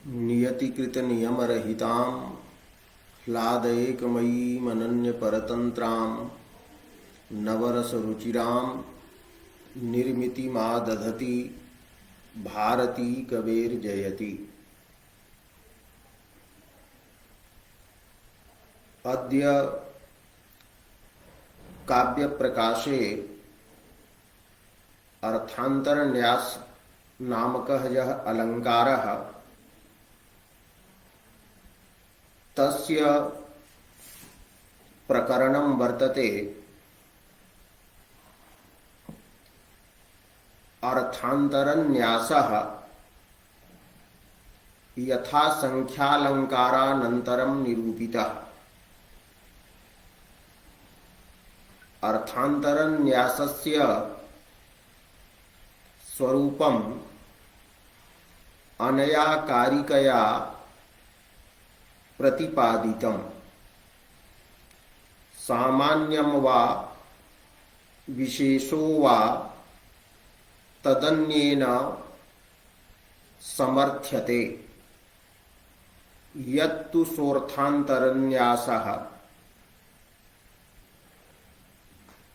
नियतिकृत नियमरहितां ह्लादैकमयीमनन्यपरतन्त्रां नवरसरुचिरां निर्मितिमादधति भारती कवेर्जयति। अद्य काव्य प्रकाशे अर्थांतरन्यास नामकः यः अलङ्कारः तस्य प्रकरणं वर्तते। अर्थांतरन्यासः यथा संख्यालंकारानन्तरं निरूपितः। अर्थांतरन्यासस्य स्वरूपम् अनया कारिकया प्रतिपादितम्। सामान्यं वा विशेषो वा तदन्येन समर्थ्यते। यत्तु सोऽर्थान्तरन्यासः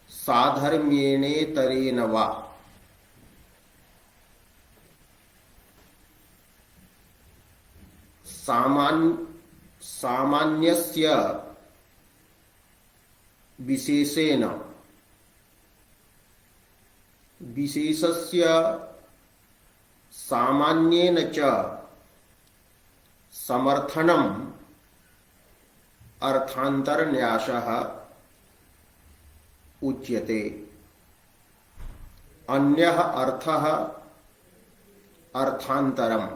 साधर्म्येनेतरेण वा। सामान्यस्य विशेषेण विशेषस्य सामान्येन च समर्थनम् अर्थांतरन्यासः उच्यते। अन्यः अर्थः अर्थांतरम्।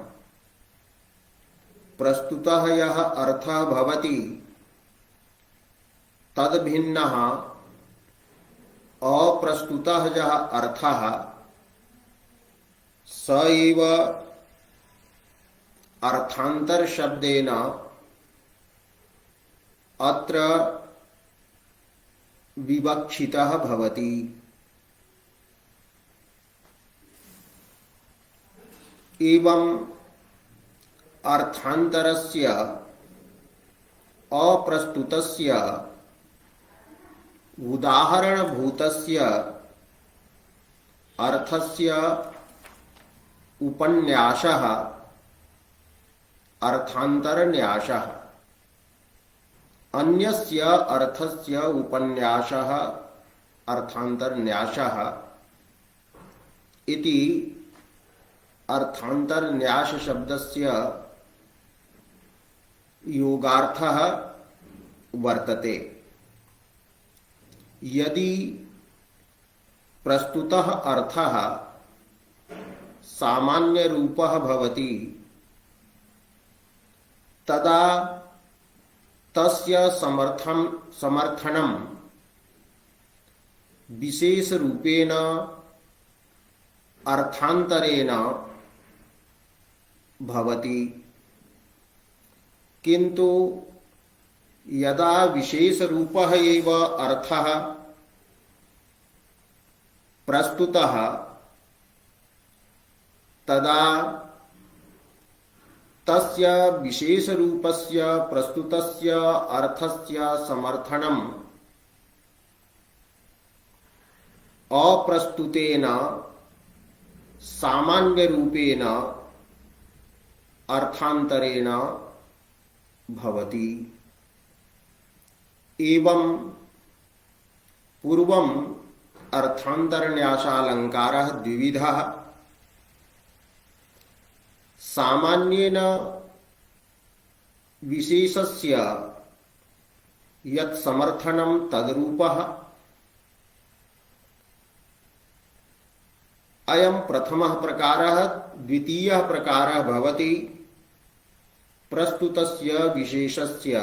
प्रस्तुतः यः अर्थः भवति तद्भिन्नः अप्रस्तुतः यः अर्थः स एव अर्थांतर शब्देन अत्र विवक्षितः भवति। एवं अर्थांतरस्य अप्रस्तुतस्य उदाहरणभूतस्य अर्थस्य उपन्यासः अर्थांतरन्यासः। अन्यस्य अर्थस्य उपन्यासः अर्थांतरन्यासः इति अर्थांतरन्यास शब्दस्य योगार्थः वर्तते। यदि प्रस्तुतः अर्थः सामान्य रूपः भवति तदा तस्य समर्थनं विशेष रूपेण अर्थांतरेण भवति। किंतु यदा विशेष रूपः एव अर्थः प्रस्तुतः तदा तस्य विशेष रूपस्य प्रस्तुतस्य अर्थस्य समर्थनम् अप्रस्तुतेन सामान्य रूपेण अर्थांतरेण भवति। एवं पूर्वम् अर्थांतरन्यासालंकारः द्विविधः। सामान्येन विशेषस्य यत् समर्थनं तद्रूपः। अयं प्रथमः प्रकारः। द्वितीयः प्रकारः भवति प्रस्तुतस्य विशेषस्य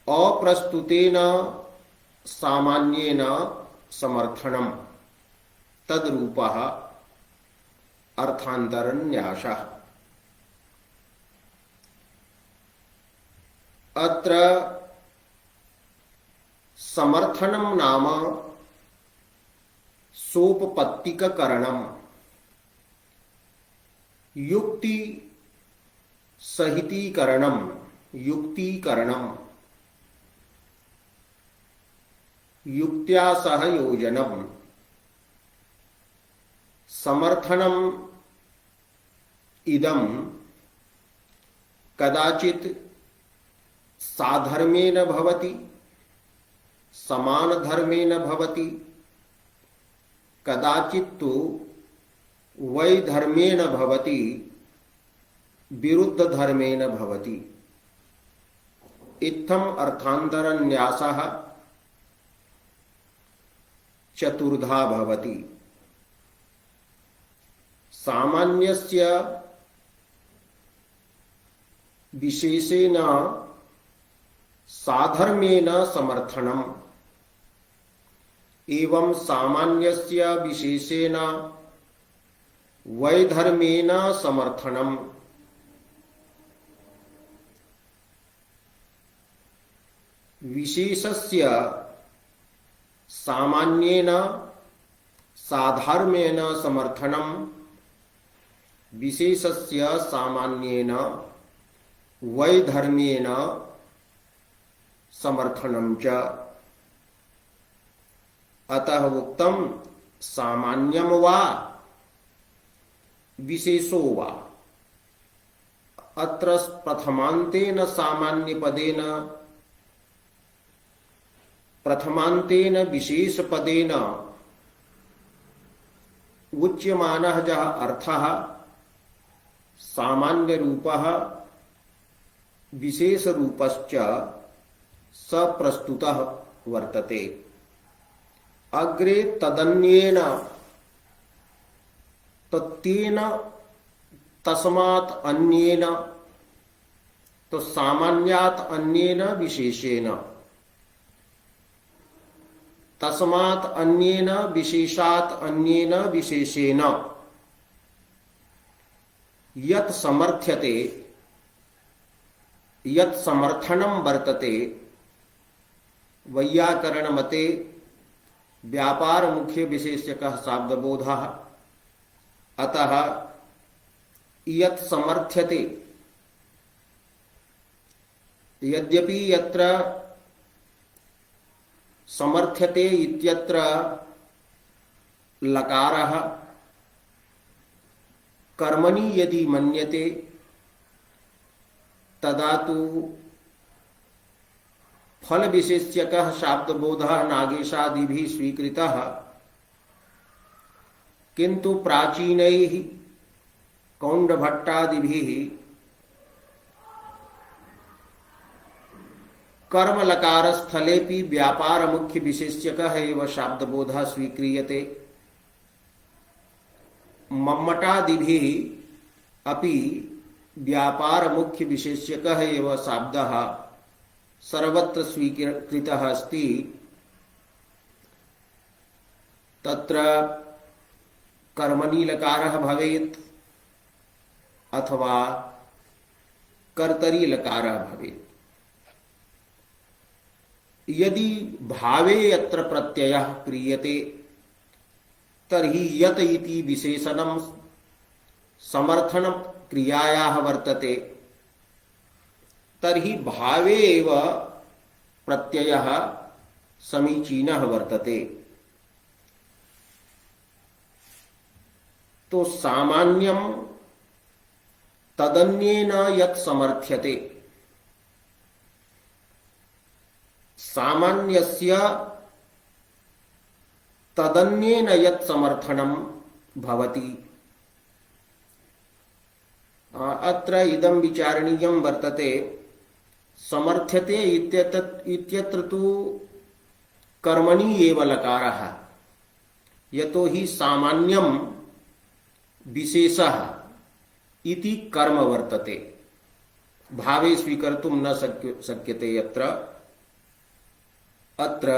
अप्रस्तुतेन सामान्येन समर्थनं तद्रूपः अर्थांतरन्यासः। अत्र समर्थनं नाम सोपपत्तिककरणम्। युक्ति सहितीकरणम, युक्तीकरणम, युक्त्या सह योजनम, समर्थनम इदम कदाचित साधर्मेन भवति, समान धर्मेण भवति, कदाचित तो वैधर्मेण भवति, विरुद्ध धर्मेण भवति। इत्थम अर्थान्तरन्यासः चतुर्धा भवति। सामान्यस्य विशेषेण साधर्मेण समर्थनम् एवं सामान्यस्य विशेषेण वैधर्मेण समर्थनम्। विशेषस्य सामान्येन साधर्मेण समर्थनम्, विशेषस्य सामान्येन वैधर्मेण समर्थनं च। अतः उक्तम सामान्यम वा विशेषो वा। अत्र प्रथमान्तेन सामान्यपदेन प्रथमान्तेन विशेषपदेन उच्यमानः यः अर्थः सामान्य रूपः विशेष रूपश्च स प्रस्तुतः वर्तते। अग्रे तदन्येन तत्तेन तस्मात् अन्येन, तो सामान्यात् अन्येन विशेषेण, तस्मात् अन्येन विशेषात् अन्येन विशेषेण यत् समर्थ्यते, यत् समर्थनं वर्तते। वैयाकरण मते व्यापार मुख्य विशेष्यकः शाब्दबोधः। अतः यत् समर्थ्यते, यद्यपि यत्र समर्थ्यते इत्यत्र लकारः कर्मणि यदि मन्यते तदा तो फल विशेष्यकः शाब्दबोधः नागेशादिभिः स्वीकृतः, किंतु प्राचीनैः कौण्डभट्टादिभिः कर्म लकार स्थलेपि व्यापार मुख्य विशेष्यकः एव शाब्दबोधः स्वीक्रियते। मम्मटादिभिः अपि व्यापार मुख्य विशेष्यकः एव शाब्दः सर्वत्र स्वीकृतः अस्ति। तत्र कर्मणि लकारः भवेत् अथवा कर्तरि लकारः भवेत्। यदि भावे यत्र प्रत्ययः क्रियते तर्हि यत इति विशेषणं समर्थन क्रियायाः वर्तते, तर्हि भावे एव प्रत्ययः समीचीनः वर्तते। तो सामान्यं तदन्येन यत् समर्थ्यते, सामान्यस्य तदन्येन यत् समर्थनं भवति। अत्र इदं विचारणीयं वर्तते। समर्थ्यते इत्यत्र तु कर्मणि एव लकारः, यतो हि सामान्यं विशेषः इति कर्म वर्तते, भावे स्वीकर्तुं न शक्यते। अत्र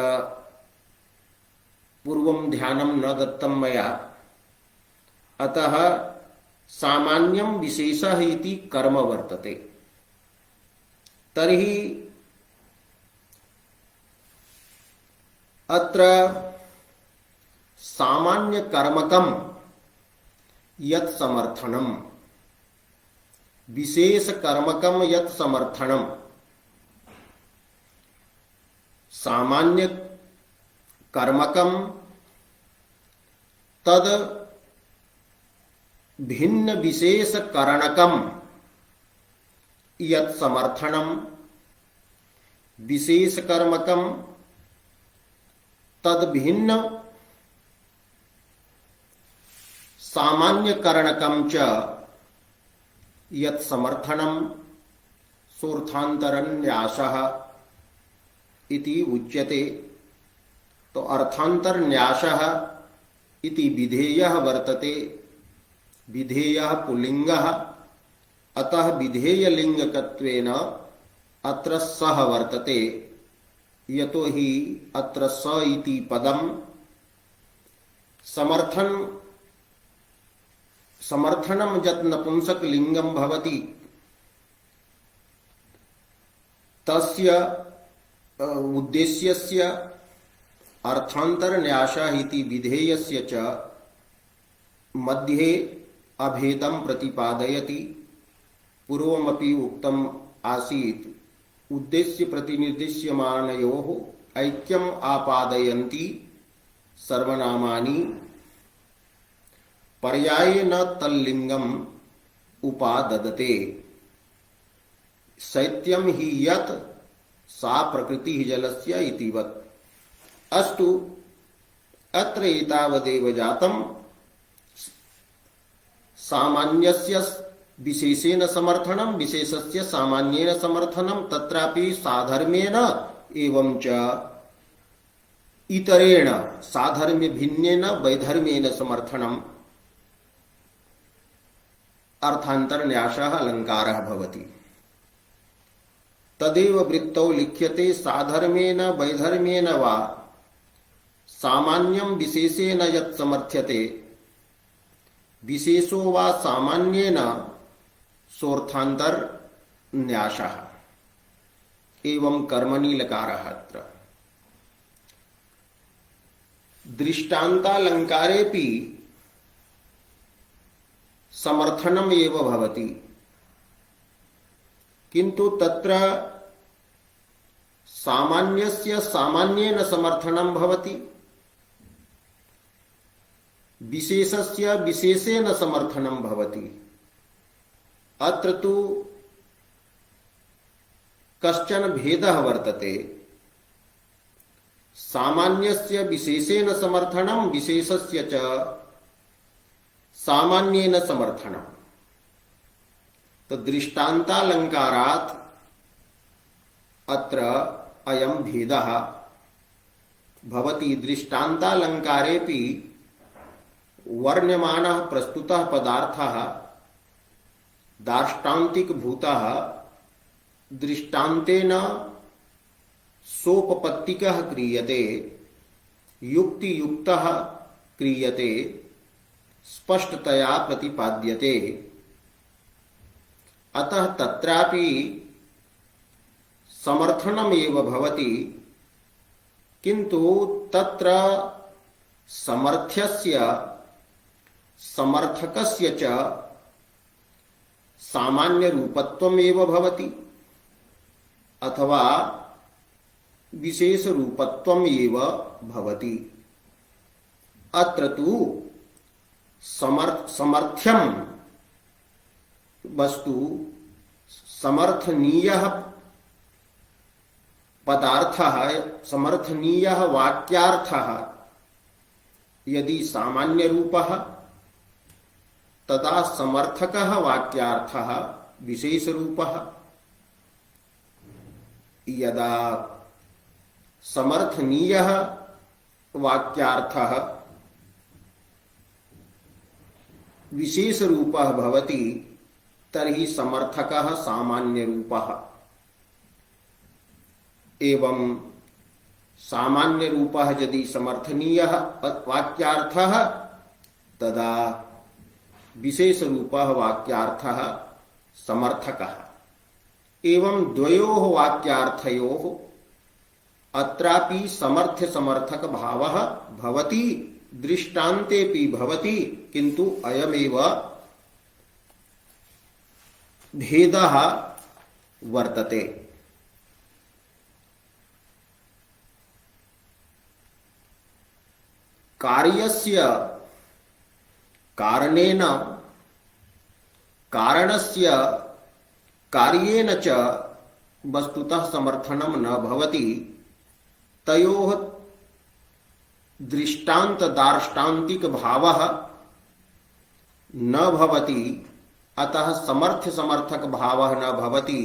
पूर्वं ध्यानं न दत्तं मया। अतः सामान्यं विशेषः इति कर्म वर्तते। तर्हि अत्र सामान्य कर्मकं यत् समर्थनम् विशेष कर्मकम यत् समर्थनम, सामान्य कर्मकम तद भिन्न विशेष करणकम यत् समर्थनम, विशेष कर्मकम तद भिन्न सामान्य करणकम च यत् समर्थनम सोर्थांतरन्यासः इति उच्यते। तो अर्थांतरन्यासः इति विधेयः वर्तते। विधेयः पुल्लिंगः, अतः विधेयलिंगकत्वेन अत्र सः वर्तते। यतो हि अत्र स इति पदम समर्थनम यत् नपुंसक लिंगम भवति तस्य उद्देश्यस्य अर्थांतरन्यासः इति विधेयस्य च मध्ये अभेदं प्रतिपादयति। पूर्वमपि उक्तम् आसीत् उद्देश्य प्रतिनिर्दिश्यमानयोः ऐक्यम् आपादयन्ति सर्वनामानि, पर्यायेन तल्लिंगम् उपाददते। शैत्यं हि यत् सा प्रकृतिः जलस्य इतिवत्। अस्तु, अत्र एतावदेव जातम्। सामान्यस्य विशेषेण समर्थनम, विशेषस्य सामान्येन समर्थनम, तत्रापि साधर्म्येन एवं च इतरेण साधर्म्य भिन्नेन वैधर्म्येन समर्थनम अर्थांतरन्यासः अलंकारः भवति। तदेव वृत्तौ लिख्यते साधर्म्येन वैधर्म्येन वा सामान्यं विशेषेण यत् समर्थ्यते विशेषो वा सामान्येन सोर्थांतर न्यासः। एवं कर्मणि लकारः अत्र। दृष्टान्तालंकारेपि समर्थनम एव भवति, किंतु तत्र सामान्यस्य सामान्येन समर्थनम भवति, विशेषस्य विशेषेण समर्थनम भवति। अत्र तु कश्चन भेदः वर्तते। सामान्यस्य विशेषेण समर्थनम, विशेषस्य च सामान्येन समर्थनम। तो दृष्टान्तालंकारात् अत्र अयं भेदः भवति। दृष्टान्तालंकारेपि वर्ण्यमानः प्रस्तुतः पदार्थः दार्ष्टान्तिकभूतः दृष्टान्तेन सोपपत्तिकः क्रियते, युक्तियुक्तः क्रियते, स्पष्टतया प्रतिपाद्यते। अतः तत्रापि समर्थनमेव भवति, किन्तु तत्र समर्थ्यस्य समर्थकस्य च सामान्य रूपत्वमेव भवति अथवा विशेष रूपत्वमेव भवति। अत्र तु समर्थ्यम वस्तु समर्थनीयः पदार्थः, समर्थनीयः वाक्यार्थः यदि सामान्य रूपः तदा समर्थकः वाक्यार्थः विशेष रूपः। यदा समर्थनीयः वाक्यार्थः विशेष रूपः भवति तर्हि समर्थकः सामान्य रूपः। एवं सामान्य रूपः यदि समर्थनीयः वाक्यार्थः तदा विशेष रूपः वाक्यार्थः समर्थकः। एवं द्वयोः वाक्यार्थयोः अत्रापि समर्थ्य समर्थक भावः भवति, दृष्टान्तेपि भवति, किन्तु अयमेव भेदः वर्तते। कार्यस्य कारणेन कारणस्य कार्येन च वस्तुतः समर्थनं न भवति। तयोः दृष्टान्त दार्ष्टान्तिक भावः न भवति, अतः समर्थ्य समर्थक भावः न भवति।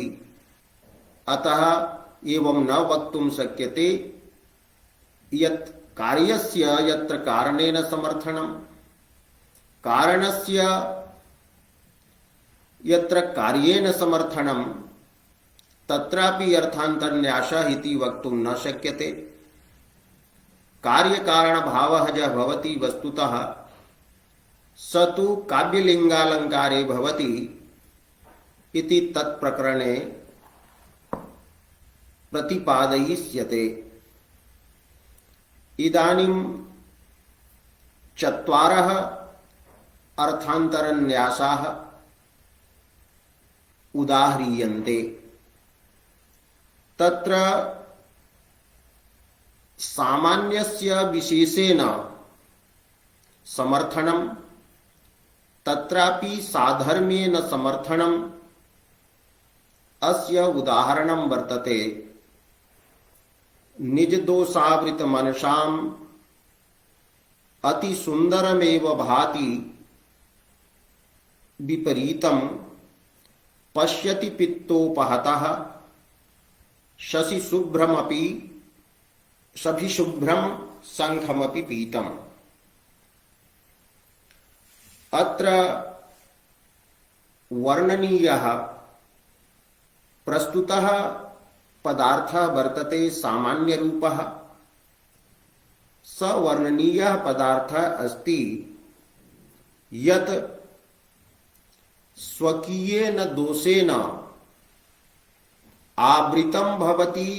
अतः एवं न वक्तुं शक्यते यत् कार्यस्य यत्र कारणेन समर्थनं, कारणस्य यत्र कार्येन समर्थनं, तत्रापि अर्थान्तरन्यासः इति वक्तुं न शक्यते। कार्यकारण भावः य भवति वस्तुतः स तु काव्यलिङ्गालङ्कारे भवति इति तत्प्रकरणे प्रतिपादयिष्यते। इदानीं चत्वारः अर्थान्तरन्यासाः उदाह्रियन्ते। तत्र सामान्यस्य विशेषेण समर्थनं, तत्रापि साधर्म्येन समर्थनं। अस्य उदाहरणं वर्तते निजदोषावृत मनसाम् अति सुंदरमेव भाति विपरीतं पश्यति पित्तोपहतः शशिशुभ्रमपि सभिशुभ्रं शंखमपि पीतम्। अत्र वर्णनीयः प्रस्तुतः पदार्थः वर्तते सामान्य रूपः। स वर्णनीयः पदार्थः अस्ति यत् स्वकीयेन दोषेण आवृतं भवति,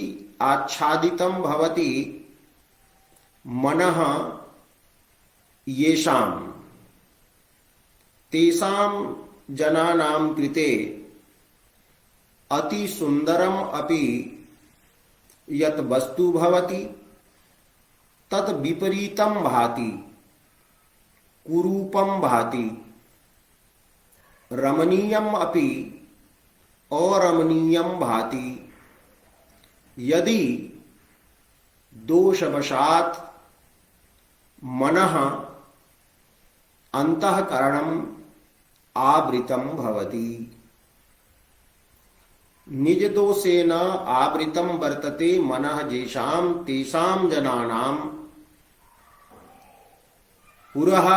आच्छादितं भवति मनः येषां तेषां जनानां कृते अति सुंदरम अपि यत् वस्तु भवति तत् विपरीतं भाति, कुरूपं भाति, रमणीयम अपि अरमणीयम भाति। यदि दोषवशात् मनः अंतःकरणम् आवृतं भवति। निज दोषेण आवृतं वर्तते मनः येषां तेषां जनानां पुरः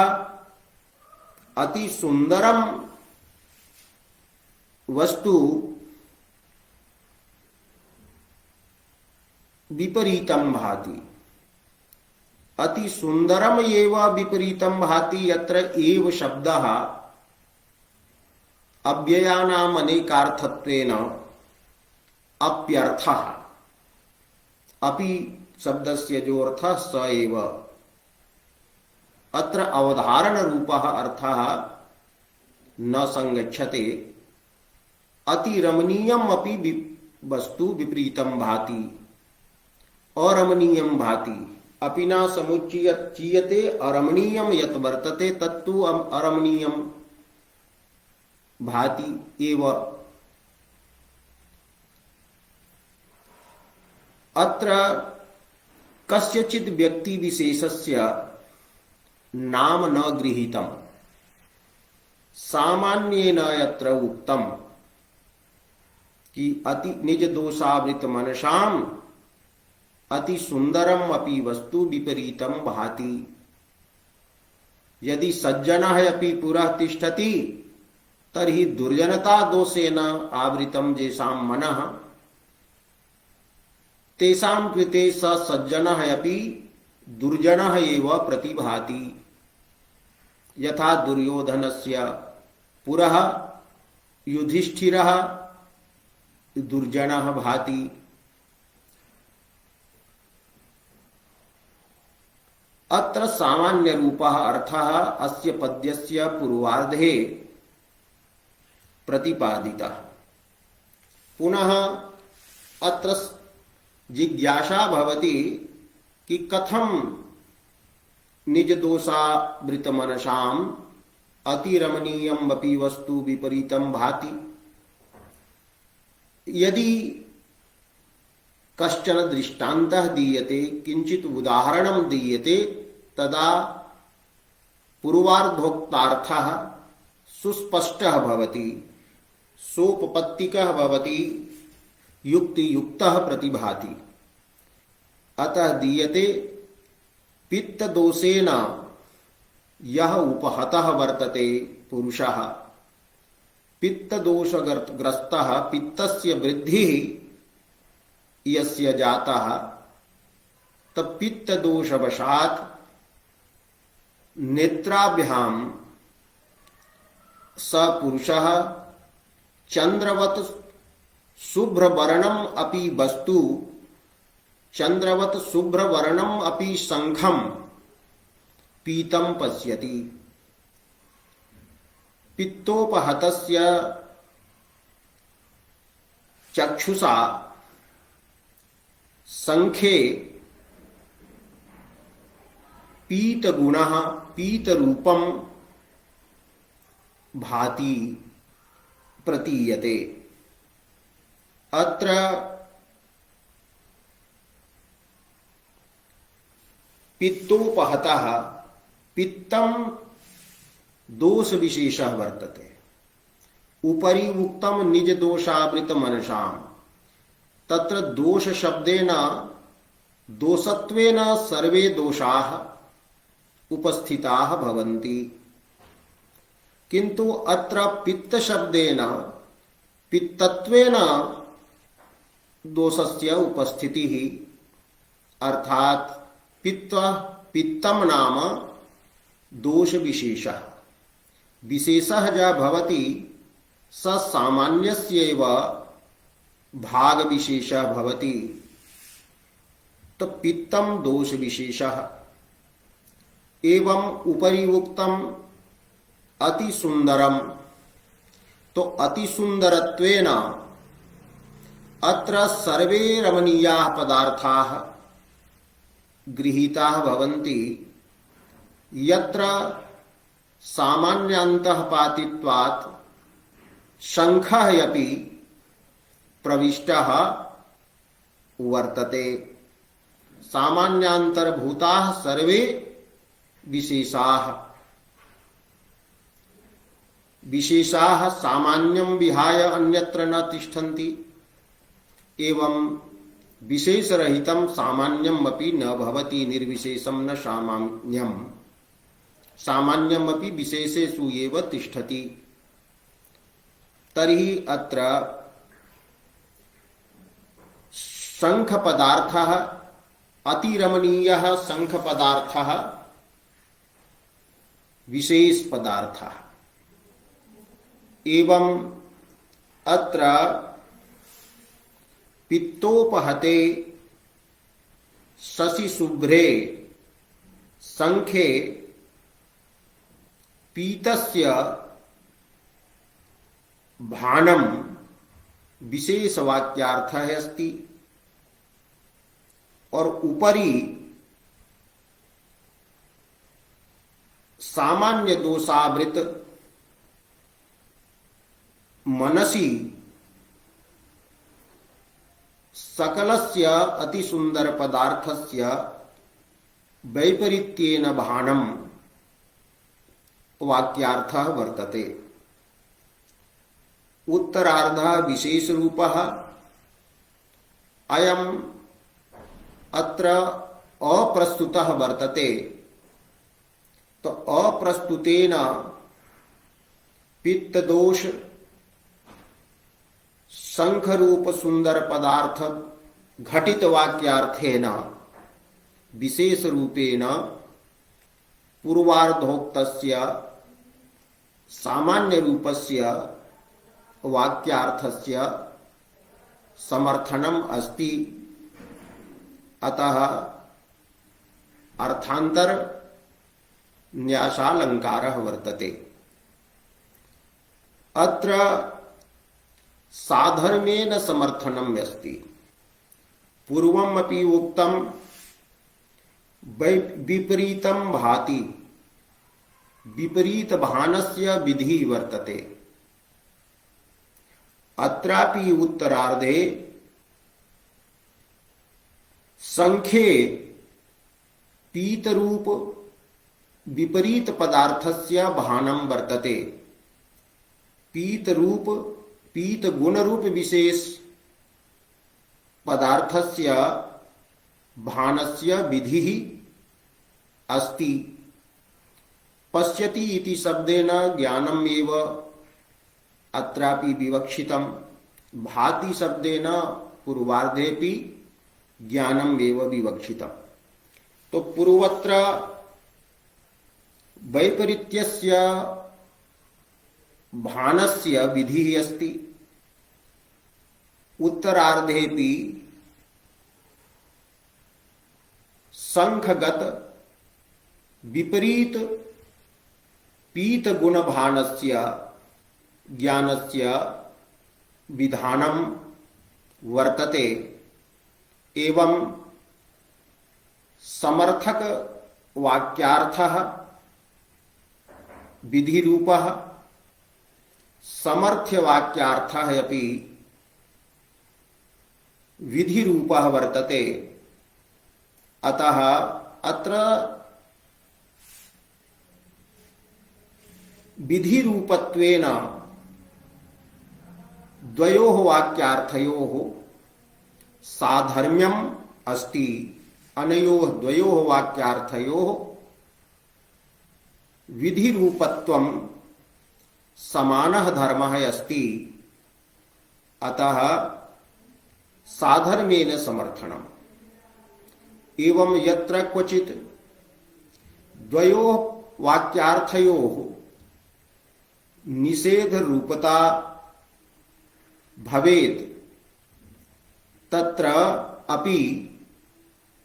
अति सुंदरम वस्तु विपरीतं भाति। अति सुंदरम एव विपरीतं भाति। यत्र एव शब्दः अव्ययानाम् अनेकार्थत्वेन अप्यर्थः, अपि शब्दस्य जो अर्थः स एव। अत्र अवधारण रूपः अर्थः न संगच्छते। अति रमणीयम अपि वस्तु विपरीतं भाति, अरमणीयं भाति। अपि न समुच्चीयते अरमणीयं यत् वर्तते तत्तु अरमणीयं भाति एव। अत्र कस्यचित् व्यक्ति विशेषस्य नाम न गृहीतम्। सामान्येन यत्र उक्तम् कि अति निज दोषावृत मनसाम् अति सुंदरम अपि वस्तु विपरीतं भाति। यदि सज्जनः अपि पुरः तिष्ठति तर्हि दुर्जनता दोषेण आवृतं येषां मनः तेषां कृते स सज्जनः अपि दुर्जनः एव प्रतिभाति। यथा दुर्योधनस्य पुरः युधिष्ठिरः दुर्जनः भाति। अत्र सामान्य रूपः अर्थः अस्य पद्यस्य पूर्वार्धे प्रतिपादिता। पुनः अत्र जिज्ञासा भवति कि कथं निज दोषावृत मनसाम अतिरमणीयम अपि वस्तु विपरीतम भाति। यदि कश्चन दृष्टान्तः दीयते, किंचित उदाहरणं दीयते, तदा पूर्वार्धोक्तार्थः सुस्पष्टः भवति, सोपपत्तिकः भवति, युक्तियुक्तः प्रतिभाति। अतः दीयते पित्त दोषेण यह उपहतः वर्तते पुरुषः, पित्त दोषग्रस्तः पित्तस्य वृद्धिः यस्य जातः तपित्त दोषवशात् नेत्राभ्याम स पुरुषः चंद्रवत शुभ्रवर्णम अपि वस्तु चंद्रवत शुभ्रवर्णम अपि शंखम पीतम पश्यति। पित्तोपहतस्य चक्षुषा संखे पीतगुणः पीतरूपं भाति प्रतीयते। अत्र पित्तोपहतः पित्तं दोष विशेषः वर्तते। उपरि उक्तं निज दोषावृत मनसाम, तत्र दोष शब्देन दोषत्वेन सर्वे दोषाः उपस्थिताः भवन्ति, किन्तु अत्र पित्त शब्देन पित्तत्वेन दोषस्य उपस्थितिः, अर्थात पित्तम नाम दोष विशेषः। विशेषः ज भवति स सामान्यस्यैव भाग विशेषः भवति, तो पित्तम दोष विशेषः। एवं उपरि उक्तम अति सुंदरम, तो अति सुंदरत्वेन अत्र सर्वे रमणीयाः पदार्थाः गृहीताः भवन्ति, यत्र सामान्यान्तःपातित्वात् शंखः अपि प्रविष्टः वर्तते। सामान्यांतर्भूताः सर्वे विशेषाः, विशेषाः सामान्यं विहाय अन्यत्र न तिष्ठन्ति। एवं विशेषरहितं सामान्यम् अपि न भवति, निर्विशेषं न सामान्यम्, सामान्यम् अपि विशेषेषु एव तिष्ठति। तर्हि अत्र शंख पदार्थः अतिरमणीयः, शंख पदार्थः विशेष पदार्थः। एवं अत्र पित्तोपहते शशि शुभ्रे शंखे पीतस्य भानम विशेष वाक्यार्थः अस्ति, और उपरि सामान्य दोषावृत मनसि सकलस्य अति सुंदर पदार्थस्य वैपरीत्येन भानम वाक्यार्थः वर्तते। उत्तरार्धः विशेष रूपः अयम् अत्र अप्रस्तुतः वर्तते, तो अप्रस्तुतेन पित्त दोष शंख रूप सुंदर पदार्थ घटित वाक्यार्थेन विशेष रूपेण पूर्वार्धोक्तस्य सामान्य रूपस्य वाक्यार्थस्य समर्थनम अस्ति। अतः अर्थांतर न्यासालंकारः वर्तते। अत्र साधर्मेण समर्थनम् अस्ति। पूर्वमपि उक्तं विपरीतं भाति, विपरीत भानस्य विधि वर्तते। अत्रापि उत्तरार्धे संख्ये पीतरूप विपरीत पदार्थस्य भानं वर्तते। पीतरूप पीत गुणरूप विशेष पदार्थस्य भानस्य विधिः अस्ति। पश्यति इति शब्देन ज्ञानम् एव अत्रापि विवक्षितम्। भाति शब्देन पूर्वार्धेपि ज्ञानम् एव विवक्षितम्। तो पूर्वत्र वैपरीत्यस्य भानस्य विधिः अस्ति, उत्तरार्धेपि संखगत विपरीत पीत गुण भानस्य ज्ञानस्य विधानं वर्तते। एवं समर्थक वाक्यार्थः विधिरूपः, समर्थ्य वाक्यार्थः अपि विधिरूपः वर्तते। अतः अत्र विधिरूपत्वेन द्वयोः वाक्यार्थयोः साधर्म्यम् अस्ति। अनयोः द्वयोः वाक्यार्थयोः विधिरूपत्वं समानः धर्मः अस्ति। अतः साधर्मेण समर्थनम्। एवं यत्र क्वचित् द्वयोः वाक्यार्थयोः निषेध रूपता भवेत्, तत्र अपि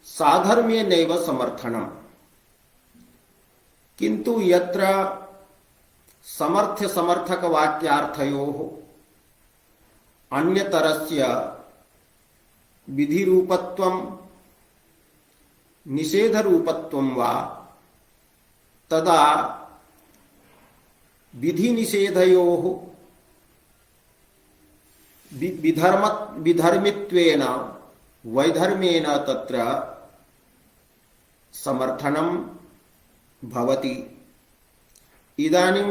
साधर्म्येनैव समर्थनम्। किन्तु यत्र समर्थ्य समर्थक वाक्यार्थयोः अन्यतरस्य विधिरूपत्वं निषेधरूपत्वं वा, तदा विधिनिषेधयोः विधर्मित्वेन वैधर्मेण तत्र समर्थनं भवति। इदानीं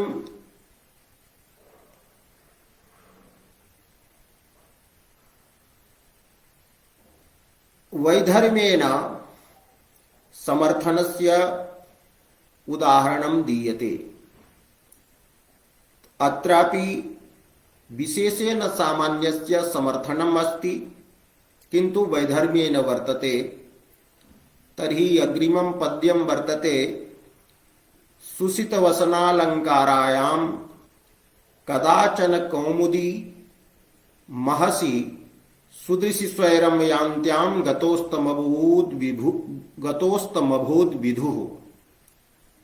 वैधर्मेण समर्थनस्य उदाहरणं दीयते। अत्रापि विशेषेण सामान्यस्य समर्थनम् अस्ति, किन्तु वैधर्म्येन वर्तते। तर्हि अग्रिमं पद्यं वर्तते, सुसितवसनालङ्कारायां कदाचन कौमुदी महसि सुदृशि स्वैरं यान्त्यां गतोस्तमभूद् विधुः।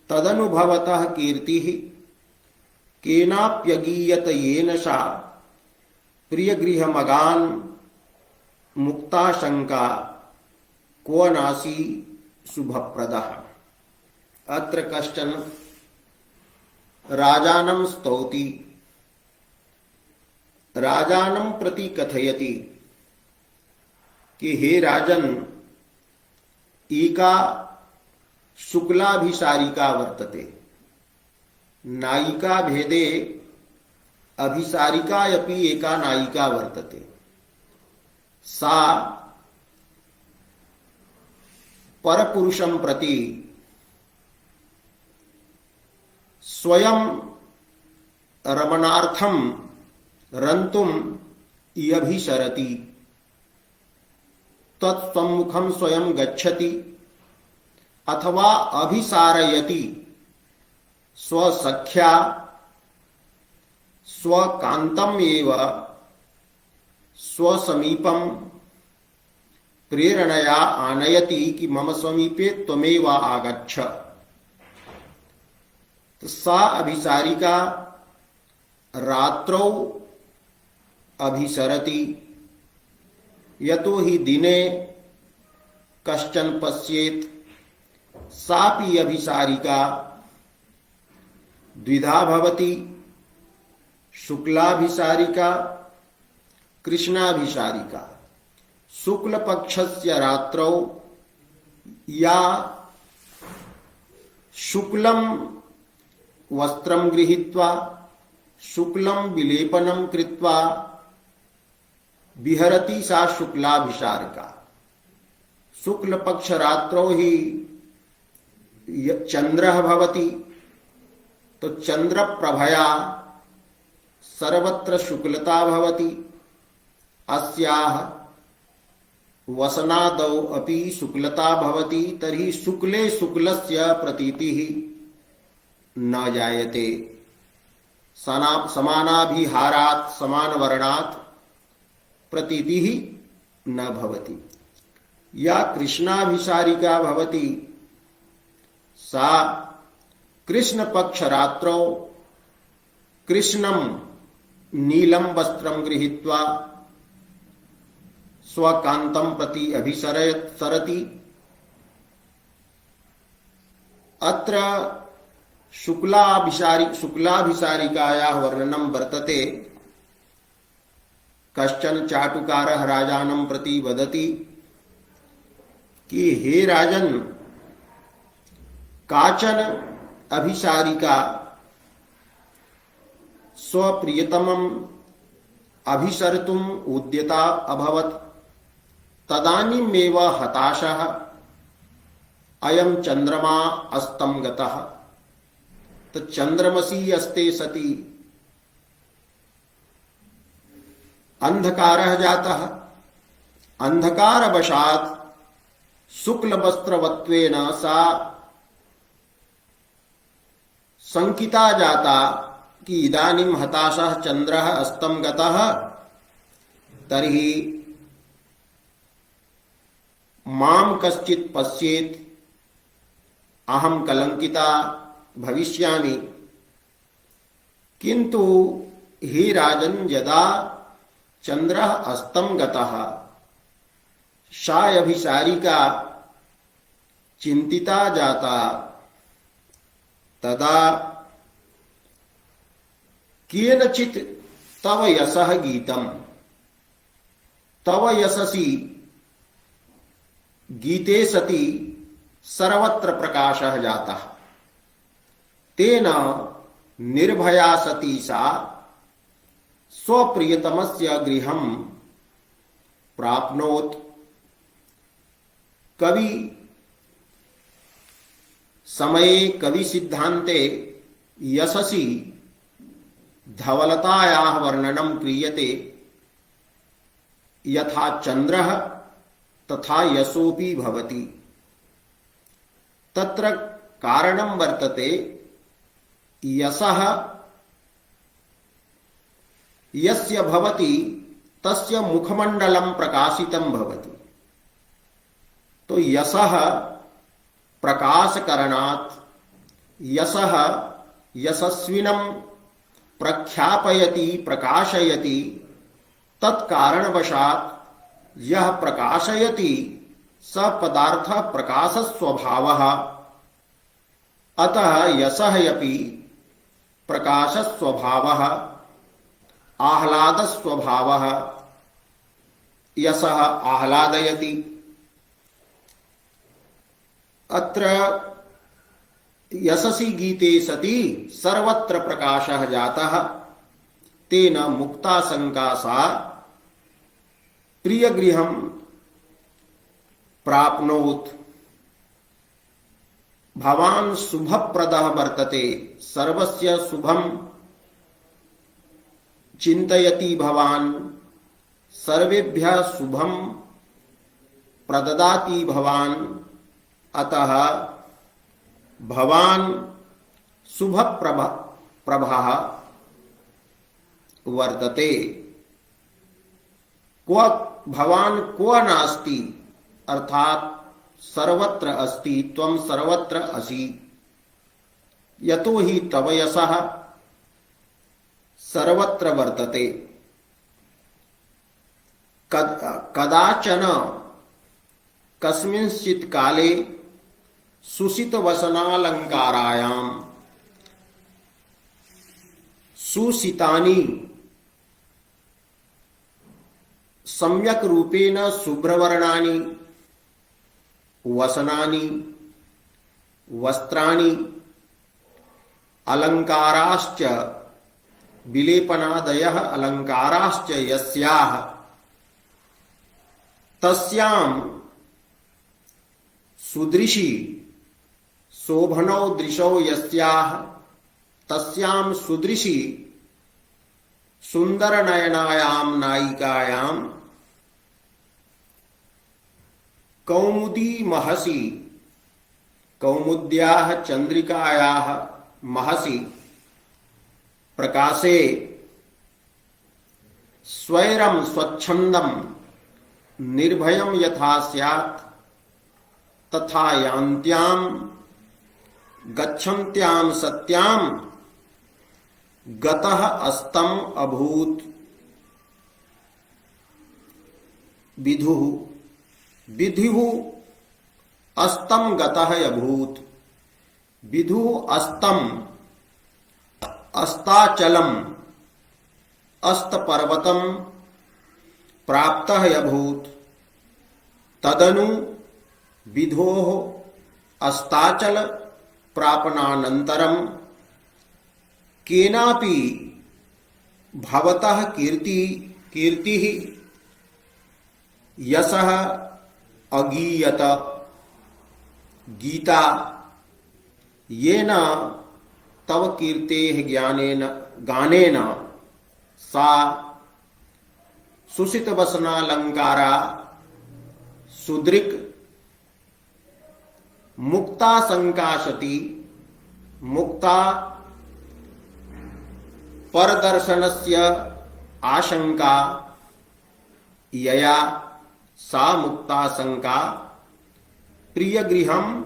तदनुभवतः कीर्तिः केनाप्यगीयत येन सा प्रियगृहमगान् मुक्ता शंका को नासी शुभप्रदः। अत्र कश्चन राजानं स्तौति, राजानं प्रति कथयति कि हे राजन, एका शुक्लाभिसारिका वर्तते। नायिका भेदे अभिसारिका अपि एका नायिका वर्तते। सा परपुरुषं प्रति स्वयं रमणार्थं रन्तुम् इयभिसरति। तत्सम्मुखं स्वयं गच्छति अथवा अभिसारयति स्वसख्या स्वकान्तम् एव स्वसमीपं प्रेरणया आनयति कि मम समीपे त्वमेव आगच्छ। तो सा अभिसारिका रात्रौ अभिसरति यतो हि दिने कश्चन पश्येत् सापि अभिसारिका द्विधा भवति शुक्लाभिसारिका कृष्णाभिसारिका। शुक्ल पक्षस्य रात्रौ या शुक्लं वस्त्रं गृहीत्वा शुक्लं विलेपनं कृत्वा विहरति सा शुक्लाभिसारिका। शुक्ल पक्ष रात्रौ ही चंद्रः भवति, तो चंद्र प्रभया सर्वत्र शुक्लता भवति। अस्याः वसनादौ अपि शुक्लता भवति, तर्हि शुक्ले शुक्लस्य प्रतीतिः न जायते। समानाभिहारात् समानवर्णात् प्रतीतिः न भवति। या कृष्णाभिसारिका भवति सा कृष्ण पक्ष रात्रौ कृष्णं नीलं वस्त्रं गृहीत्वा स्वकान्तं प्रति सरति। अत्र शुक्लाभिसारिकायाः वर्णनं वर्तते। कश्चन चाटुकारः राजानं प्रति वदति कि हे राजन, काचन अभिसारिका स्वप्रियतमम् अभिसर्तुम् उद्यता अभवत्। तदानीमेव हताशः अयं चंद्रमा अस्तं गतः। तो चंद्रमसि अस्ते सति अंधकारः जातः। अंधकारवशात् शुक्लवस्त्रवत्वेन सा संकिता जाता कि इदानीं हताशः चंद्रः अस्तं गतः, तर्हि मां कश्चित् पश्येत्, अहं कलंकिता भविष्यामि। किंतु हे राजन, यदा चंद्रः अस्तं गतः सा अभिसारिका चिंतिता जाता। तदा केनचित् तव यशः गीतम्, तव यशसि गीते सति सर्वत्र प्रकाशः जातः। तेन निर्भया सती सा स्वप्रियतमस्य गृहं प्राप्नोत्। कवि समये कवि सिद्धान्ते यशसि धवलतायाः वर्णनं क्रियते। यथा चंद्रः तथा यशोपि भवति। तत्र कारणं वर्तते यशः यस्य भवति तस्य मुखमण्डलं प्रकाशितं भवति। तो यशः प्रकाशकरणात् यशः यशस्विनं प्रख्यापयति प्रकाशयति। तत्कारणवशात् यह प्रकाशयति स पदार्थ प्रकाश स्वभावः। अतः यशः अपि प्रकाश स्वभावः, आह्लाद स्वभावः। यशः आह्लादयति। अत्र यशसि गीते सति सर्वत्र प्रकाशः जातः। तेन मुक्ता शंका सा प्रियगृहं प्राप्नोत्। भवान् शुभप्रदः वर्तते, सर्वस्य शुभं चिन्तयति भवान्, सर्वेभ्यः शुभं प्रददाति भवान्। अतः भवान् शुभप्रभः वर्तते। क्व भवान् क्व नास्ति, अर्थात सर्वत्र अस्ति, त्वं सर्वत्र असि। यतो हि तव यशः सर्वत्र वर्तते। कदाचन कस्मिंश्चित् काले सुसितवसनालंकारायां सुसितानि सम्यक रूपेण शुभ्रवर्णानि वसनानि वस्त्राणि अलंकाराश्च विलेपनादयः अलंकाराश्च यस्याः तस्यां सुदृशी शोभनौ दृशौ यस्याः तस्यां सुदृशी सुंदरनयनायां नायिकायां कौमुदी महसि कौमुद्याः चंद्रिकायाः महसि प्रकाशे स्वैरं स्वच्छंदं निर्भयं यथा स्यात् तथा यान्त्यां गच्छन्त्यां सत्यां गतः अस्तं अभूत्। विधुः विधिः अस्तं गतः अभूत्। विधुः अस्तं अस्ताचलम अस्तपर्वतम प्राप्तः अभूत्। तदनु विधोः अस्ताचल प्रापनानन्तरं केनापि भवतः कीर्तिः यशः अगीयत। गीता येन तव कीर्तेः गानेन सा सुसितवसनालंकारा सुदृक् मुक्ता संकाशति। मुक्ता परदर्शनस्य आशंका यया सा मुक्ता शंका प्रियगृहम्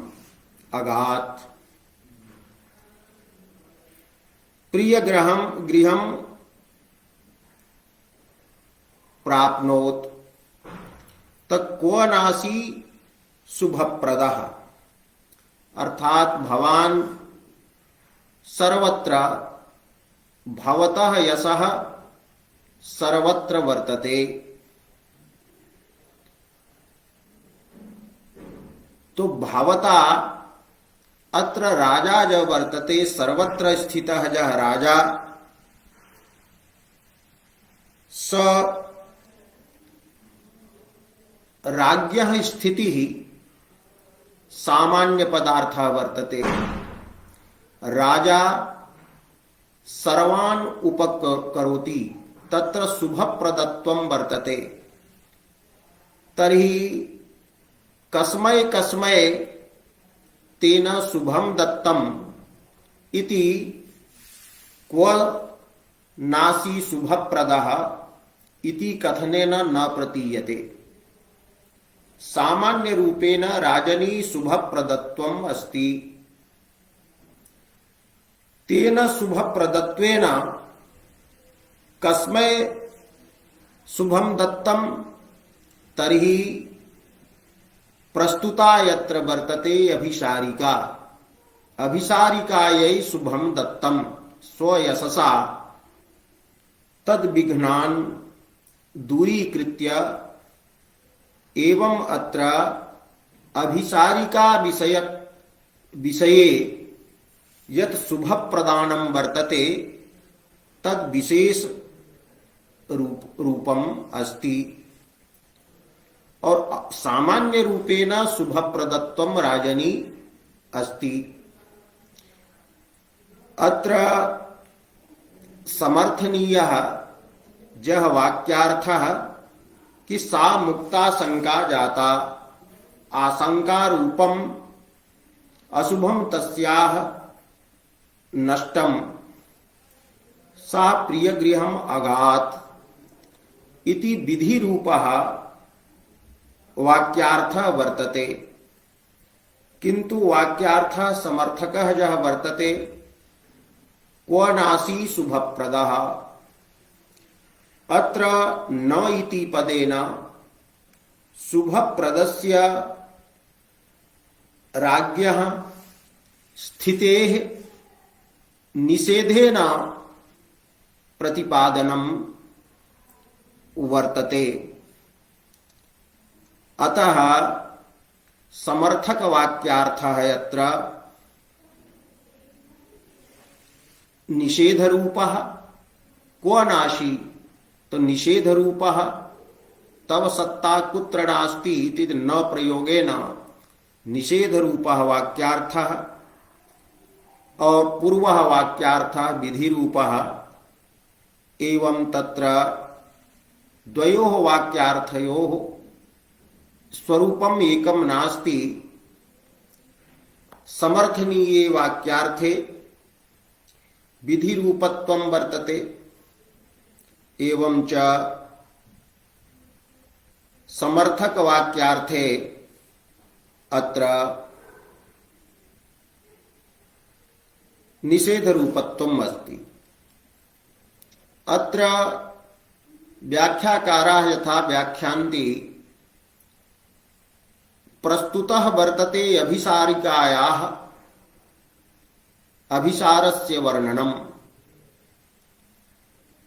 अगात्। गृहं प्राप्नोत्। तक्को नासी शुभप्रदः। अर्थात भवान सर्वत्र भवतः यशः सर्वत्र वर्तते। तो भवता अत्र राजा ज वर्तते। सर्वत्र स्थितः जः राजा स राज्ञः स्थितिः सामान्य पदार्थः वर्तते। राजा सर्वान् उपकरोति तत्र शुभप्रदत्वं वर्तते। तर्हि कस्मै कस्मै तेन शुभं दत्तम इति क्व नासी शुभप्रदः इति कथनेन न प्रतीयते। सामान्य रूपेण राजनी शुभप्रदत्वम् अस्ति। तेन शुभप्रदत्वेन कस्मै शुभं दत्तम तर्हि प्रस्तुता यत्र वर्तते अभिसारिका। अभिसारिकायै शुभं दत्तम स्वयशसा तद्विघ्नान् दूरीकृत्य। एवं अत्र अभिसारिका विषये यत् शुभप्रदानं वर्तते तद् विशेष रूपम अस्ति। और सामान्य रूपेण शुभप्रदत्वं राजनी अस्ति। अत्र समर्थनीयः यः वाक्यार्थः कि सा मुक्ता शंका जाता। आशंका रूपम अशुभम तस्याः नष्टम सा प्रियगृहम् अगात् इति विधि रूपः वाक्यार्थः वर्तते। किंतु वाक्यार्थः समर्थकः यः वर्तते क्व नासी शुभप्रदः अत्र न इति पदेन शुभप्रदस्य राज्ञः स्थितेः निषेधेन प्रतिपादनं वर्तते। अतः समर्थक वाक्यार्थः यत्र निषेध रूपः क्व नाशी, तो निषेध रूपः तव सत्ता कुत्र नास्ति इति न प्रयोगेन निषेध रूपः वाक्यार्थः और पूर्वः वाक्यार्थः विधि रूपः एवं तत्र द्वयोः वाक्यार्थयोः स्वरूपम् एकं नास्ति। समर्थनीये वाक्यार्थे विधि रूपत्वं वर्तते एवं च समर्थक वाक्यार्थे अत्र निषेध रूपत्वम् अस्ति। अत्र व्याख्याकाराः यथा व्याख्यान्ति प्रस्तुतः वर्तते अभिसारिकायाः अभिसारस्य वर्णनम्,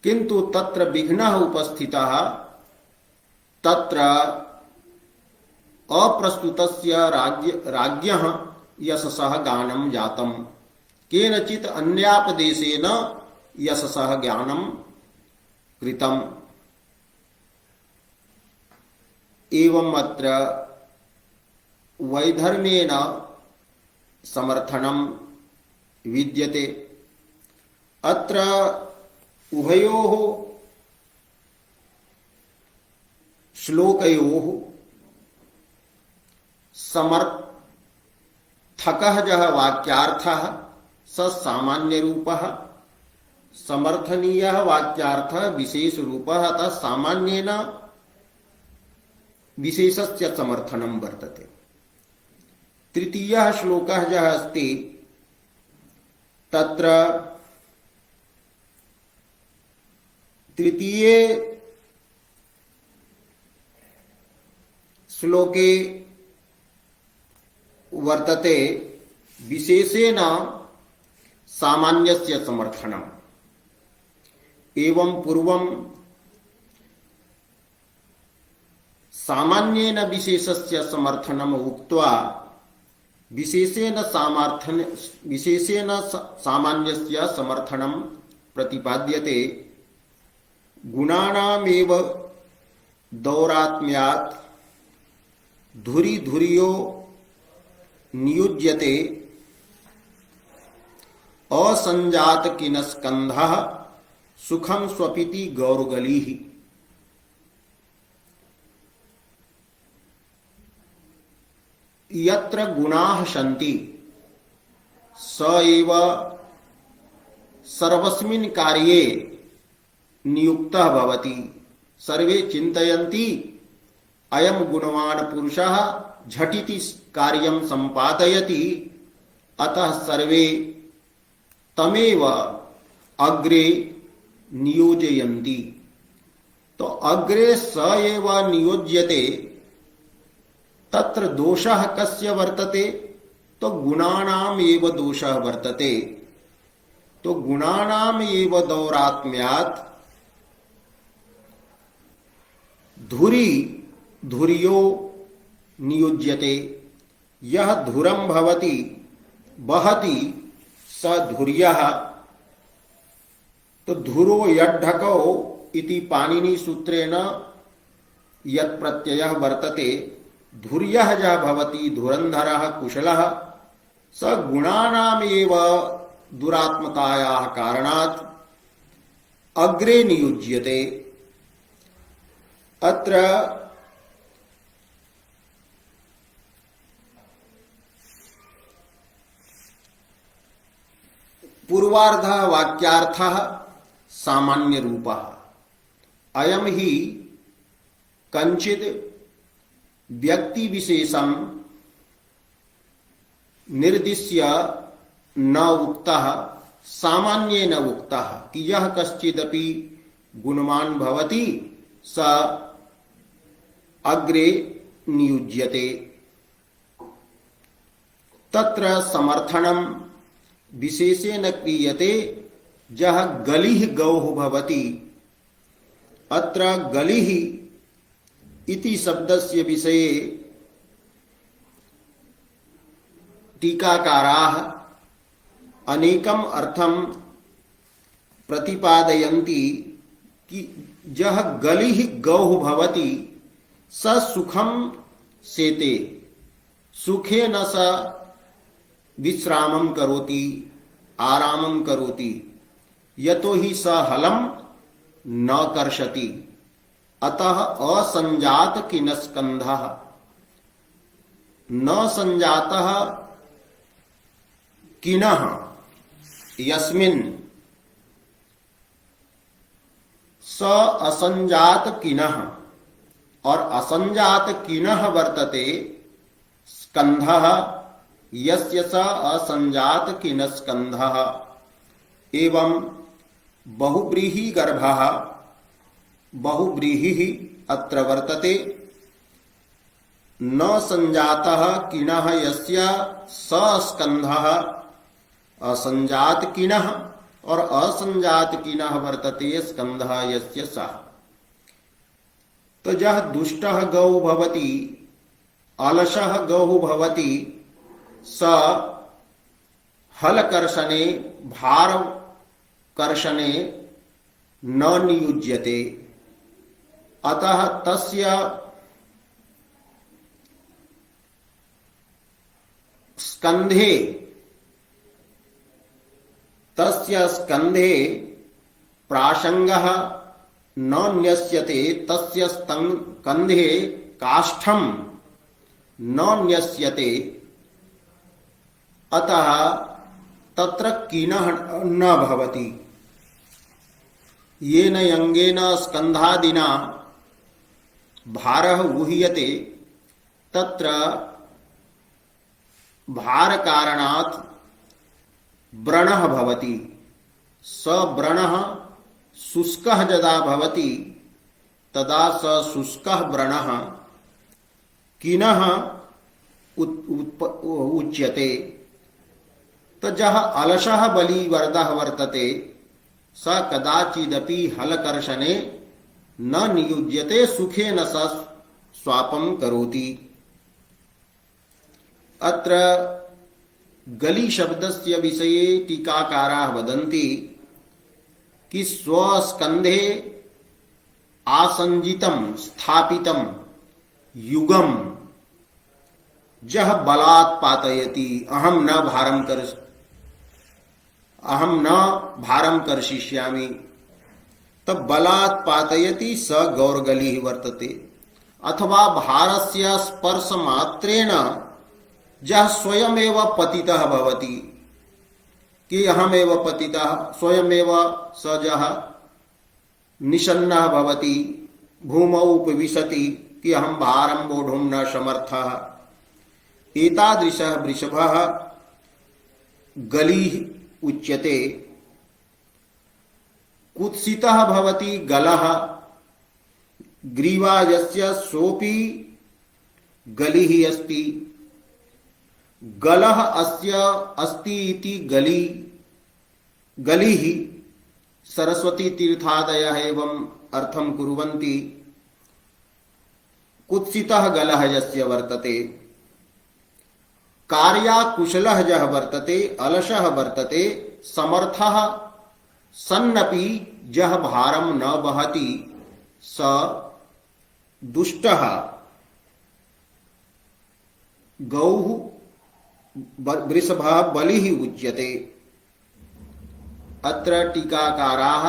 किन्तु तत्र विघ्नः उपस्थितः। तत्र अप्रस्तुतस्य राज्ञः यशसः गानं जातम्, केनचित् अन्यापदेशेन यशसः ज्ञानं कृतम्। एवं अत्र वैधर्म्येन समर्थनं विद्यते। अत्र उभयोः श्लोकयोः समर्थकः यः वाक्यार्थः स सामान्य रूपः, समर्थनीयः वाक्यार्थः विशेष रूपः। अतः सामान्येन विशेषस्य समर्थनं वर्तते। तृतीयः श्लोकः यः अस्ति तत्र तृतीये श्लोके वर्तते विशेषेण सामान्यस्य समर्थनम्। एवं पूर्वं सामान्येन विशेषस्य समर्थनम् उक्त्वा विशेषेण सामान्यस्य समर्थनं प्रतिपाद्यते। गुणानामेव दौरात्म्यात् धुरी धुर्यो नियुज्यते असंजात किनस्कंधः सुखं स्वपिति गौरगलिः। यत्र गुणाः सन्ति स एव सर्वस्मिन् कार्ये नियुक्तः भवति। सर्वे चिन्तयन्ति अयं गुणवान् पुरुषः झटिति कार्यं सम्पादयति, अतः सर्वे तमेव अग्रे नियोजयन्ति। तो अग्रे स एव नियोज्यते, तत्र दोषः कस्य वर्तते? तो गुणानाम् एव दोषः वर्तते। तो गुणानाम् एव दौरात्म्यात् धुरी धुर्यो नियुज्यते। यह धुरं भवति बहति स धुर्यः। तो धुरो यड्ढको इति पाणिनि सूत्रेण यत् प्रत्ययः वर्तते, धुर्यः यः भवति धुरन्धरः कुशलः स गुणानामेव दुरात्मतायाः कारणात् अग्रे नियुज्यते। अत्र पूर्वार्धः वाक्यार्थः सामान्य रूपः। अयं हि कंचित् व्यक्ति विशेषं निर्दिश्य न उक्तः, सामान्येन उक्तः कि यः कश्चिदपि गुणवान् भवति स अग्रे नियुज्यते। तत्र समर्थनं विशेषेण क्रियते जह गलिः गौः भवति। अत्र गलिः इति शब्दस्य विषये टीकाकाराः अनेकम् अर्थं प्रतिपादयन्ति कि जह गलिः गौः भवति स सुखं सेते, सुखेन स विश्रामं करोति, आरामं करोति, यतो हि स हलं न कर्षति। अतः असंजात किनस्कंधः, न संजातः किनः यस्मिन् स असंजात किनः, और असंजात किनः वर्तते स्कंधः यस्य स असंजात किनस्कंधः। एवं बहुव्रीहि गर्भः बहुव्रीहिः अत्र वर्तते। न संजातः किनः यस्य स स्कंधः असंजात किनः, और असंजात किनः वर्तते स्कंधः यस्य सः। तो यह दुष्टः गौ भवति, अलसः गौ भवति, स हलकर्षणे भार कर्षणे न नियुज्यते। अतः तस्य स्कंधे प्रासंगः न न्यस्यते, तस्य स्कंधे काष्ठं न न्यस्यते। अतः तत्र कीनः न भवति। येन यंगेन स्कंधादिना भारः ऊह्यते, तत्र भार कारणात् व्रणः भवति। स व्रणः शुष्कः यदा भवति तदा स शुष्कः व्रणः किनः उच्यते। तो जह अलसः बलिवर्दः वर्तते स कदाचिदपि हलकर्षणे न नियुज्यते, सुखेन स स्वापं करोति। अत्र गली शब्दस्य विषये टीकाकाराः वदन्ति कि स्वस्कन्धे आसंजितं स्थापितं युगं जह बलात् पातयति, अहं न भारं कर्षिष्यामि। तब बलात् पातयति स गौरगलिः वर्तते। अथवा भारस्य स्पर्श मात्रेण जह स्वयमेव पतितः भवति, कि अहमेव पतितः, स्वयमेव स जह निषन्नः भवति, भूमौ उपविशति कि अहं भारं वोढुं न समर्थः। एतादृशः वृषभः गलिः उच्यते। कुत्सितः भवति गलः, ग्रीवा यस्य सोऽपि गलिः अस्ति। गलः अस्य अस्ति इति गलिः सरस्वती तीर्थादयः एवं अर्थं कुर्वन्ति। कुत्सितः गलः यस्य वर्तते, कार्याकुशलः यः वर्तते, अलसः वर्तते, समर्थः सन्नपि यः भारं न वहति स दुष्टः गौः वृषभः बलिः उच्यते। अत्र टीकाकाराः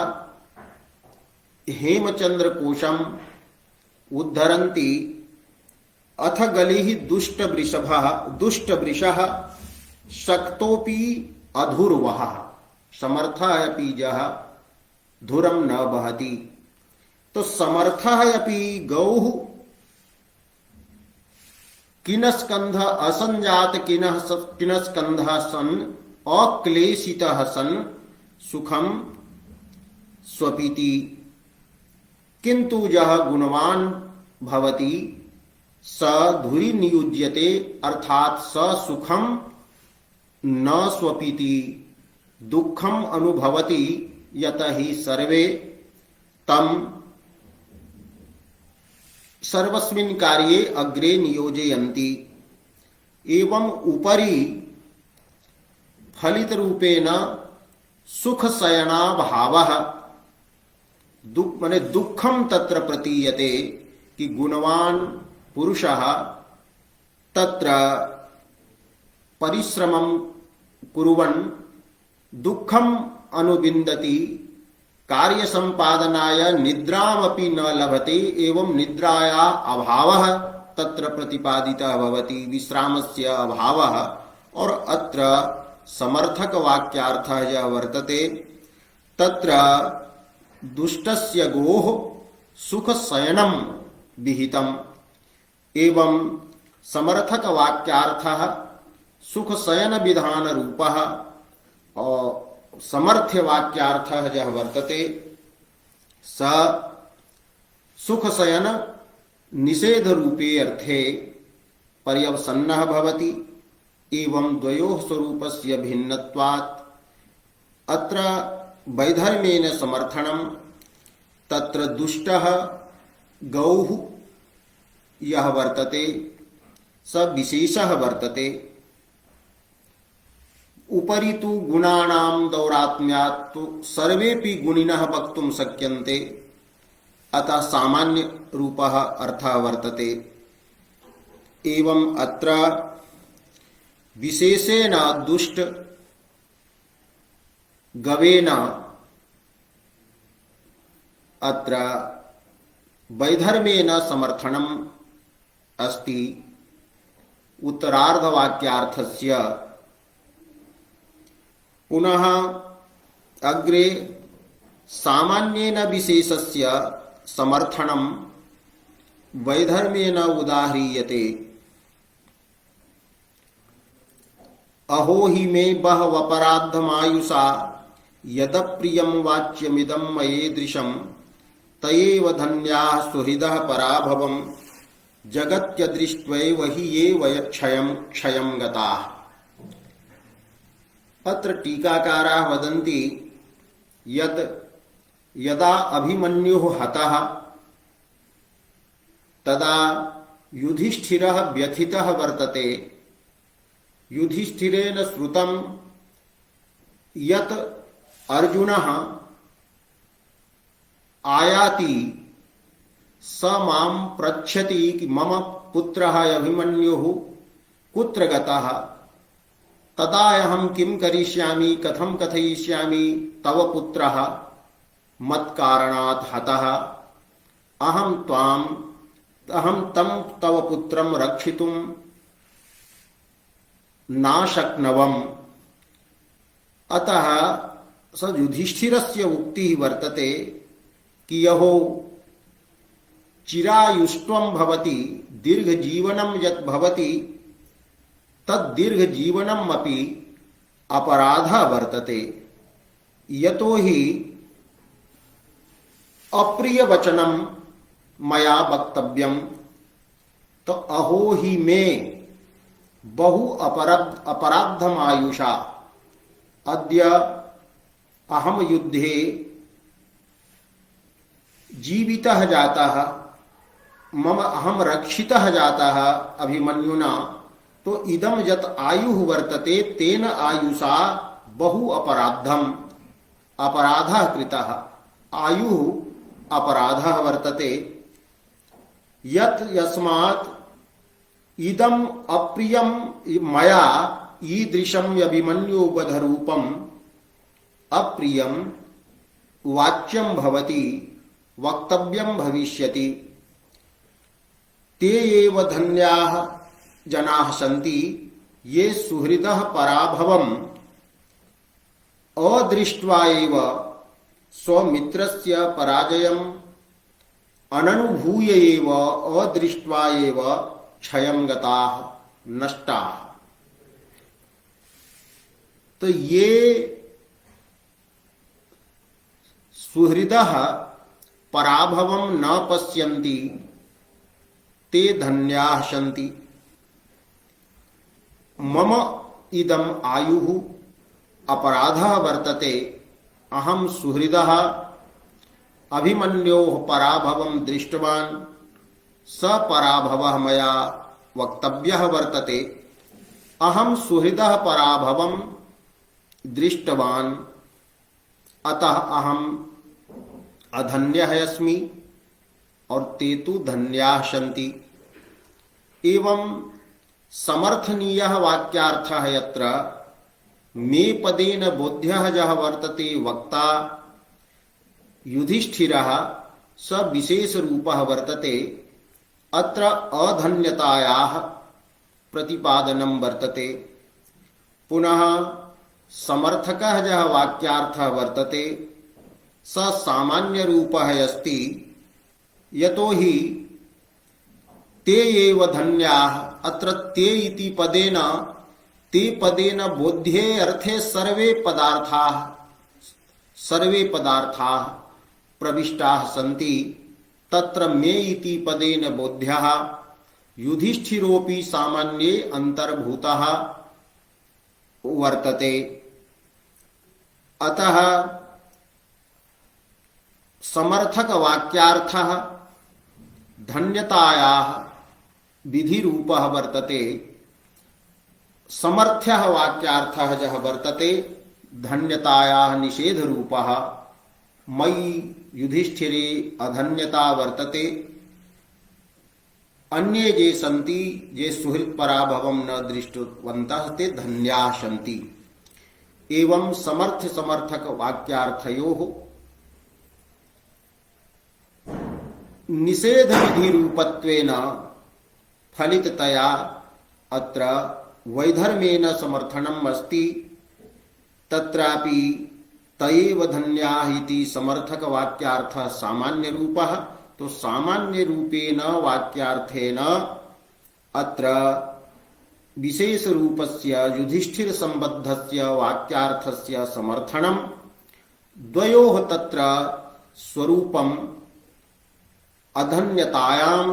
हेमचंद्रकोशम् उद्धरन्ति। अथ गलिः दुष्टवृषः शक्तोऽपि अधुर्वः, समर्थः अपि यः धुरं न वहति। तो समर्थः अपि गौः किनस्कंध असंजात किनस्कंधः सन् अक्लेशितः सन् सुखं स्वपीति। किंतु यह गुणवान भवति स धुरि नियुज्यते अर्थात स सुखम न स्वपीति दुखम अनुभवति यत ही सर्वे तम सर्वस्मिन् कार्ये अग्रे नियोजयन्ति। एवं उपरि फलित रूपेण सुख शयना भावः माने दुखम तत्र प्रतीयते कि गुणवान पुरुषः तत्र परिश्रमं कुर्वन् दुखम अनुविन्दति कार्य संपादनाय निद्रामपि न लभते एवं निद्राया अभावः तत्र प्रतिपादितः भवति विश्रामस्य अभावः। और अत्र समर्थक वाक्यार्थः यः वर्तते तत्र दुष्टस्य गोः सुख शयनं विहितम् एवं समर्थक वाक्यार्थः सुख शयन विधान रूपः और समर्थ्य वाक्यार्थः यः वर्तते स सुख शयन निषेध रूपे अर्थे पर्यवसन्नः भवति एवं द्वयोः स्वरूपस्य भिन्नत्वात् अत्र वैधर्म्येन समर्थनं तत्र दुष्टः गौः यः वर्तते स विशेषः वर्तते। उपरि तु गुणानां दौरात्म्यात् तु सर्वेपि गुणिनः वक्तुं शक्यन्ते अतः सामान्य रूपः अर्थः वर्तते। एवं अत्र विशेषेण दुष्ट गवेन अत्र वैधर्म्येन समर्थनम् अस्ति उत्तरार्धवाक्यार्थस्य। पुनः अग्रे सामान्येन विशेषस्य समर्थनं वैधर्म्येन उदाह्रियते। अहो हि मे बहवपराधमायुषा यदप्रियं वाच्यमिदं मयेदृशं तयेव धन्याः सुहृदः पराभवं जगत्यदृष्ट्वैव हि ये वयक्षयं क्षयं गताः। अत्र टीकाकाराः वदन्ति यत् यदा अभिमन्युः हतः तदा युधिष्ठिरः व्यथितः वर्तते। युधिष्ठिरेण श्रुतं यत् अर्जुनः आयाति स मां पृच्छति कि मम पुत्रः अभिमन्युः कुत्र गतः तदा अहं किं करिष्यामि कथं कथयिष्यामि तव पुत्रः मत्कारणात् हतः अहं तं तव पुत्रं रक्षितुं नाशक्नवम्। अतः स युधिष्ठिरस्य उक्तिः वर्तते कि यहो चिरायुष्त्वं भवति दीर्घजीवनं यत् भवति तद् दीर्घजीवनम् अपि अपराधः वर्तते। यतो हि अप्रिय वचनं मया वक्तव्यं तो अहो हि मे बहु अपराधमायुषा अद्य अहम युद्धे जीवितः जातः मम अहम रक्षितः जातः अभिमन्युना तो इदम यत् आयुः वर्तते तेन आयुषा बहु अपराधः कृतः। आयुः अपराधः वर्तते यत् यस्मात् इदम अप्रियम मया ईदृशम अभिमन्युवधरूपम अप्रियम वाच्यम भवति वक्तव्यम भविष्यति ते एव धन्याः जनाः सन्ति ये सुहृदः पराभवम् अदृष्ट्वा एव स्वमित्रस्य पराजयम् अननुभूय एव अदृष्ट्वा एव क्षयं गताः नष्टाः। तो ये सुहृदः पराभवं न पश्यन्ति ते धन्याः सन्ति। मम इदम् आयुः अपराधः वर्तते, अहं सुहृदः अभिमन्योः पराभवं दृष्टवान्, स पराभवः मया वक्तव्यः वर्तते। अहं सुहृदः पराभवं दृष्टवान्, अतः अहम् अधन्यः अस्मि और ते तु धन्याः सन्ति। एवं समर्थनीयः वाक्यार्थः यत्र मे पदेन बोध्यः यः वर्तते वक्ता युधिष्ठिरः स विशेषरूपः वर्तते। अत्र अधन्यतायाः प्रतिपादनं वर्तते। पुनः समर्थकः यः वाक्यार्थः वर्तते स सामान्यरूपः अस्ति, यतो हि ते एव धन्याः। अत्र ते इति पदेन, ते पदेन बोध्ये अर्थे सर्वे पदार्थाः प्रविष्टाः सन्ति। तत्र मे इति पदेन बोध्यः युधिष्ठिरोऽपि सामान्ये अंतर्भूतः वर्तते। अतः समर्थक वाक्यार्थः धन्यतायाः विधिरूपः वर्तते। समर्थ्यः वाक्यार्थः यः वर्तते धन्यतायाः निषेधरूपः। मयि युधिष्ठिरे अधन्यता वर्तते, अन्ये ये सन्ति ये सुहृत् पराभवं न दृष्टवन्तः ते धन्याः सन्ति। एवं समर्थ समर्थक वाक्यार्थयोः निषेध विधि रूपत्वेन फलिततया अत्र वैधर्मेण समर्थनम् अस्ति। तत्रापि तयेव धन्याः इति समर्थक वाक्यार्थः सामान्य रूपः। तो सामान्य रूपेण वाक्यार्थेन अत्र विशेष रूपस्य युधिष्ठिर संबद्धस्य वाक्यार्थस्य समर्थनं द्वयोः तत्र स्वरूपम् अधन्यतायां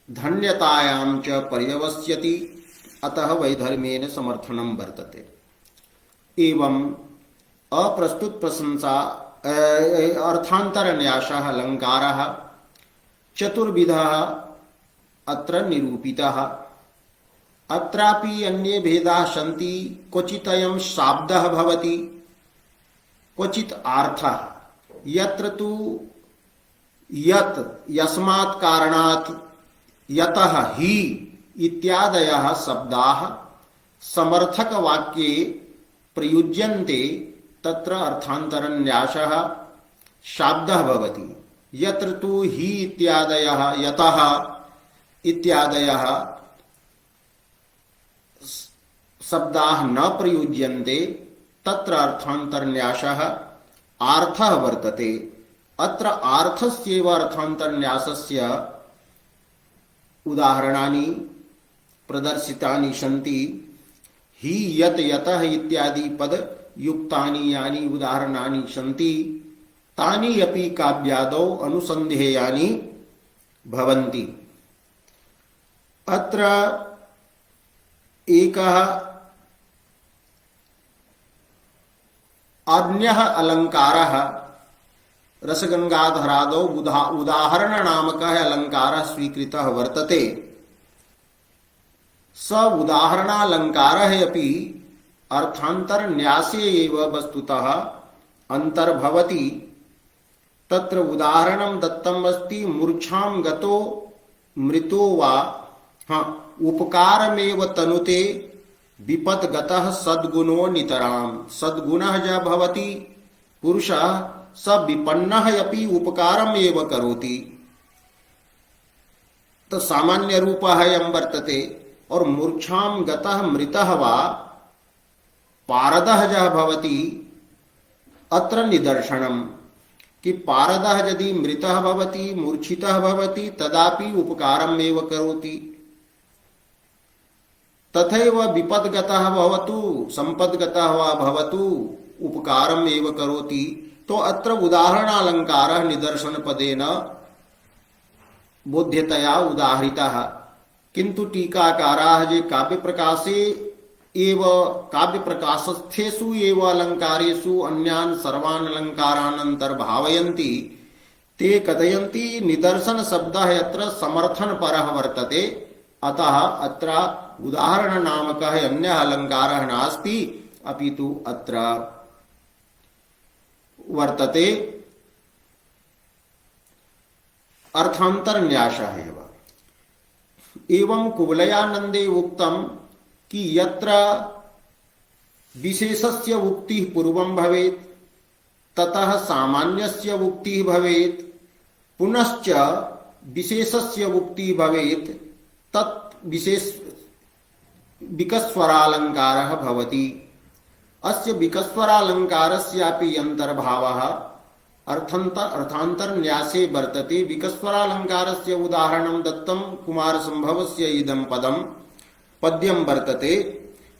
धन्यतायां च पर्यवस्यति। अतः वैधर्मेण समर्थनं वर्तते। एवं अप्रस्तुत प्रशंसा अर्थान्तरन्यासः अलङ्कारः चतुर्विधः अत्र निरूपितः। अत्रापि अन्ये भेदाः सन्ति। क्वचिदयं शाब्दः भवति, क्वचित् अर्थः। यत्र तु यत् यस्मात् कारणात् यतः हि इत्यादयः शब्दाः समर्थक वाक्ये प्रयुज्यन्ते तत्र अर्थान्तरन्यासः शाब्दः भवति। यत्र तु हि इत्यादयः यतः इत्यादयः शब्दाः न प्रयुज्यन्ते तत्र अर्थान्तरन्यासः अर्थः वर्तते। अत्र अर्थस्यैव अर्थान्तरन्यासस्य उदाहरणानि प्रदर्शितानि सन्ति। हि यत् यतः इत्यादि पद युक्तानि यानि उदाहरणानि सन्ति तानि अपि काव्यादौ अनुसन्धेयानि भवन्ति। अत्र एकः अन्यः अलङ्कारः रसगंगाधरादौ उदाहरणनामकः अलङ्कारः स्वीकृतः वर्तते। स उदाहरणालङ्कारः अपि अर्थान्तरन्यासे एव वस्तुतः अंतर्भवति। तत्र उदाहरणं दत्तम् अस्ति मूर्छां गतो मृतो वा उपकारमेव तनुते विपद्गतः सद्गुणो नितरां। सद्गुणः ज भवति पुरुषः स विपन्नः अपि उपकारम् एव करोति। तो सामान्य रूपः अयं वर्तते। और मूर्छां गतः मृतः वा पारदः ज भवति अत्र निदर्शनम् कि पारदः यदि मृतः भवति मूर्छितः भवति तदापि उपकारम् एव करोति। तथैव विपद्गतः भवतु संपद्गतः वा भवतु उपकारम् एव करोति। तो अत्र उदाहरणालंकारः निदर्शनपदेन बोध्यतया उदाहरितः। किन्तु टीकाकाराः ये काव्यप्रकाशे एव काव्यप्रकाशस्थेषु एव अलङ्कारेषु अन्यान् सर्वान् अलङ्कारान् अन्तर्भावयन्ति ते कथयन्ति निदर्शनशब्दः यत्र समर्थनपरः वर्तते, अतः अत्र उदाहरणनामकः अन्यः अलङ्कारः नास्ति, अपि तु अत्र वर्तते अर्थान्तरन्यासः एव। एवं कुवलयानन्दे उक्तं कि यत्र विशेषस्य उक्तिः पूर्वं भवेत् ततः सामान्यस्य उक्तिः भवेत्, पुनश्च विशेषस्य उक्तिः भवेत्, तत् विशेष विकस्वरालङ्कारः भवति। अस्य विकस्वरालङ्कारस्यापि अन्तर्भावः अर्थान्तरन्यासे वर्तते। विकस्वरालङ्कारस्य उदाहरणं दत्तं कुमारसम्भवस्य इदं पद्यं वर्तते।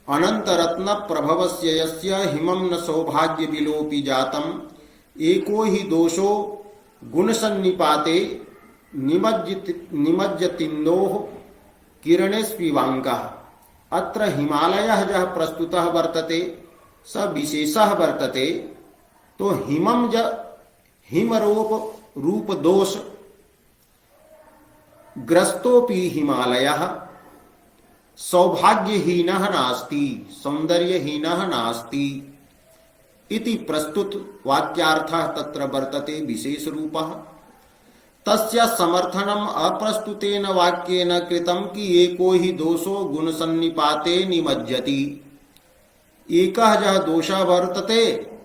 अनन्तरत्न प्रभवस्य यस्य हिमं न सौभाग्य विलोपि जातम् एको हि दोषो गुणसन्निपाते निमज्जतिन्दोः किरणेष्विवाङ्कः। अत्र हिमालयः यः प्रस्तुतः वर्तते स विशेषः वर्तते। तो हिमरूप दोष ग्रस्तोपि हिमालयः सौभाग्यहीनः नास्ति, सौन्दर्यहीनः नास्ति इति प्रस्तुत वाक्यार्थः तत्र वर्तते विशेष रूपः। तस्य समर्थनम् अप्रस्तुतेन वाक्येन कृतं कि एको हि दोषो गुणसन्निपाते निमज्जति। एकः यः दोषः वर्तते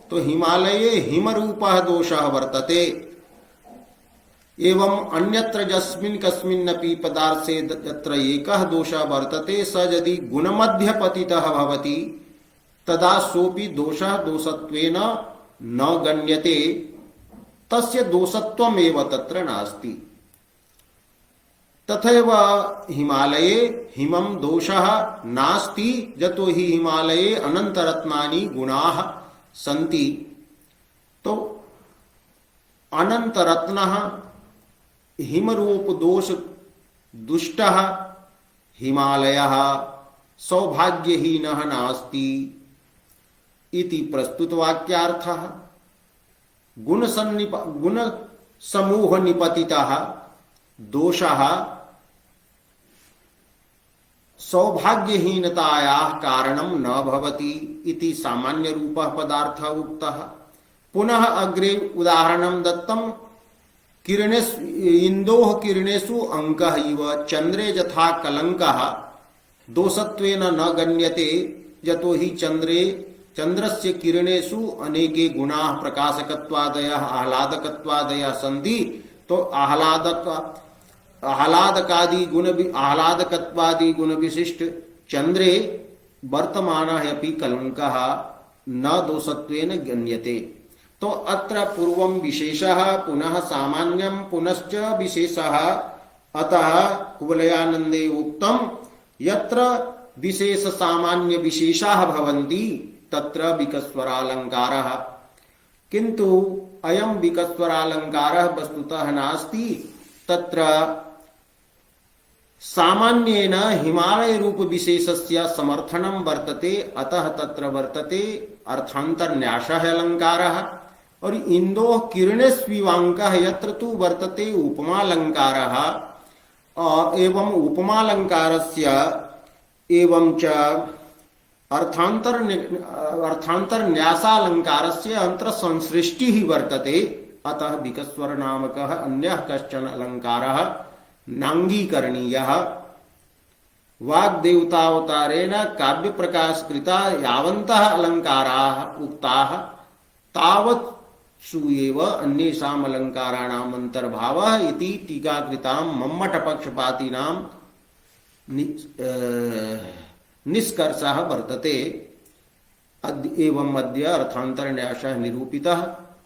तो हिमालये हिमरूपः दोषः वर्तते। एवं अन्यत्र यस्मिन् कस्मिन्नपि पदार्थे यत्र एकः दोषः वर्तते स यदि गुणमध्ये पतितः भवति तदा सोऽपि दोषः दोषत्वेन न गण्यते, तस्य दोषत्वमेव तत्र नास्ति। तथैव हिमालये हिमं दोषः नास्ति, यतो हि हिमालये अनन्तरत्नानि गुणाः सन्ति। तो अनन्तरत्नः हिमरूप दोष दुष्टः हिमालयः सौभाग्यहीनः नास्ति इति प्रस्तुत वाक्यार्थः। गुण समूह निपतितः दोषः सौभाग्यहीनतायाः कारणं न भवति इति सामान्य रूपः पदार्थः उक्तः। पुनः अग्रे उदाहरणं दत्तं इंदोः किरणेषु अंकः इव चंद्रे यथा कलंकः दोषत्वेन न गण्यते, यतो हि चंद्रस्य किरणेषु अनेके गुणाः प्रकाशकत्वादयः आह्लादकत्वादयः सन्ति। तो आह्लादकत्वादि गुण विशिष्ट चंद्रे वर्तमानः अपि कलंकः न दोषत्वेन गण्यते। तो अत्र पूर्वं विशेषः पुनः सामान्यं पुनश्च विशेषः। अतः कुवलयानन्दे उक्तं यत्र विशेष सामान्य विशेषाः भवन्ति तत्र विकस्वरालङ्कारः। किन्तु अयं विकस्वरालङ्कारः वस्तुतः नास्ति। तत्र सामान्येन हिमालय रूप विशेषस्य समर्थनं वर्तते, अतः तत्र वर्तते अर्थान्तरन्यासः अलङ्कारः। और इंदोः किरणेष्विवाङ्कः यत्र तु वर्तते उपमालङ्कारः। एवं उपमालङ्कारस्य एवं च अर्थान्तरन्यासालङ्कारस्य अन्तरसंसृष्टिः वर्तते। अतः विकस्वर नामकः अन्यः कश्चन अलङ्कारः नाङ्गीकरणीयः। वाग्देवतावतारेण काव्यप्रकाशकृता यावन्तः अलङ्काराः उक्ताः तावत्सु एव अन्येषाम् अलङ्काराणाम् अन्तर्भावः इति टीकाकृतां मम्मटपक्षपातिनां निष्कर्षः वर्तते। एवं अद्य अर्थान्तरन्यासः निरूपितः।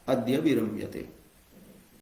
अद्य विरम्यते।